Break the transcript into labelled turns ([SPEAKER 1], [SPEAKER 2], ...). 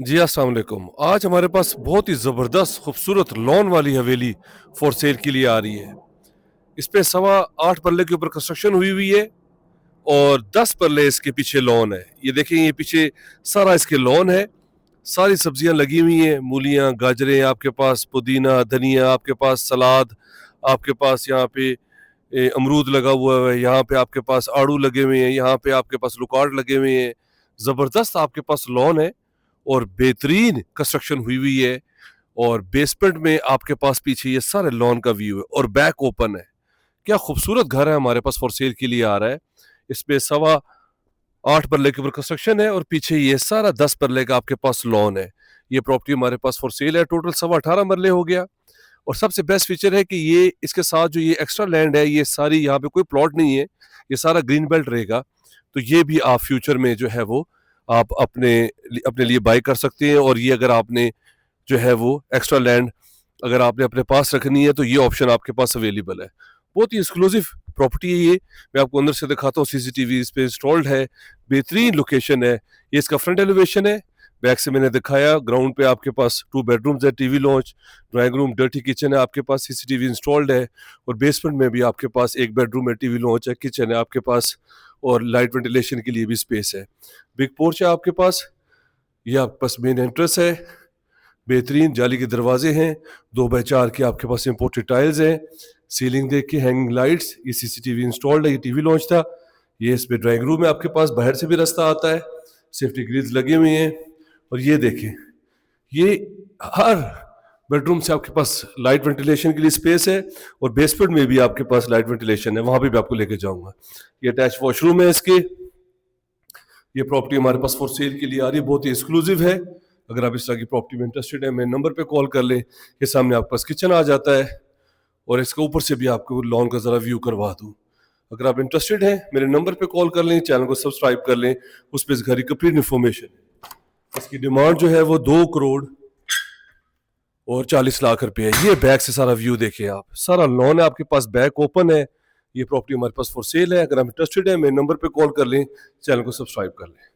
[SPEAKER 1] जी अस्सलाम वालेकुम। आज हमारे पास बहुत ही ज़बरदस्त खूबसूरत लॉन वाली हवेली फॉर सेल के लिए आ रही है। इस पे 8.25 मरले के ऊपर कंस्ट्रक्शन हुई हुई है और 10 मरले इसके पीछे लॉन है। ये देखें, ये पीछे सारा इसके लॉन है। सारी सब्जियां लगी हुई हैं, मूलियां, गाजरें, आपके पास पुदीना, धनिया, आपके पास सलाद, आपके पास यहाँ पे अमरूद लगा हुआ है, यहाँ पे आपके पास आड़ू लगे हुए हैं, यहाँ पे आपके पास लुकार्ड लगे हुए हैं। ज़बरदस्त आपके पास लॉन है और बेहतरीन कंस्ट्रक्शन हुई हुई है। और बेसमेंट में आपके पास पीछे ये सारे लॉन का व्यू है और बैक ओपन है। क्या खूबसूरत घर है हमारे पास फॉर सेल के लिए आ रहा है। इसमें 8.25 मरले के ऊपर कंस्ट्रक्शन है और पीछे ये सारा 10 मरले का आपके पास लॉन है। ये प्रॉपर्टी हमारे पास फॉर सेल है। टोटल 18.25 मरले हो गया। और सबसे बेस्ट फीचर है कि ये इसके साथ जो ये एक्स्ट्रा लैंड है, ये सारी यहाँ पे कोई प्लॉट नहीं है, ये सारा ग्रीन बेल्ट रहेगा। तो ये भी आप फ्यूचर में जो है वो आप अपने लिए बाय कर सकते हैं। और ये अगर आपने जो है वो एक्स्ट्रा लैंड अगर आपने अपने पास रखनी है तो ये ऑप्शन आपके पास अवेलेबल है। बहुत ही एक्सक्लूसिव प्रॉपर्टी है ये। मैं आपको अंदर से दिखाता हूँ। सीसीटीवी इस पे इंस्टॉल्ड है। बेहतरीन लोकेशन है। ये इसका फ्रंट एलिवेशन है। बैक से मैंने दिखाया। ग्राउंड पे आपके पास 2 बेडरूम्स है, TV launch, drawing room, dirty kitchen है आपके पास, सीसीटीवी इंस्टॉल्ड है। और बेसमेंट में भी आपके पास एक बेडरूम है, टीवी लॉन्च है, किचन है आपके पास और लाइट वेंटिलेशन के लिए भी स्पेस है। बिग पोर्च है आपके पास। ये आपके पास मेन एंट्रेंस है। बेहतरीन जाली के दरवाजे हैं। 2x4 के आपके पास इम्पोर्टेड टाइल्स हैं। सीलिंग देख के हैंगिंग लाइट्स। ये सीसीटीवी इंस्टॉल्ड है। ये टीवी लॉन्च था। ये इस पे ड्राइंग रूम है आपके पास। बाहर से भी रास्ता आता है। सेफ्टी ग्रिल्स लगी हुई हैं। और ये देखें, ये हर बेडरूम से आपके पास लाइट वेंटिलेशन के लिए स्पेस है। और बेसमेंट में भी आपके पास लाइट वेंटिलेशन है, वहां भी मैं आपको लेके जाऊंगा। ये अटैच वॉशरूम है इसके। ये प्रॉपर्टी हमारे पास फॉर सेल के लिए आ रही है, बहुत ही एक्सक्लूसिव है। अगर आप इस तरह की प्रॉपर्टी में इंटरेस्टेड है, मेरे नंबर पे कॉल कर लें। ये सामने आपके पास किचन आ जाता है और इसके ऊपर से भी आपको लॉन का ज़रा व्यू करवा दूँ। अगर आप इंटरेस्टेड हैं, मेरे नंबर पे कॉल कर लें, चैनल को सब्सक्राइब कर लें। उस पर इस घर की कंप्लीट इन्फॉर्मेशन। इसकी डिमांड जो है वो 2 करोड़ और 40 लाख रुपए है। ये बैक से सारा व्यू देखिए आप। सारा लॉन है आपके पास, बैक ओपन है। ये प्रॉपर्टी हमारे पास फॉर सेल है। अगर आप इंटरेस्टेड है, मेरे नंबर पे कॉल कर लें, चैनल को सब्सक्राइब कर लें।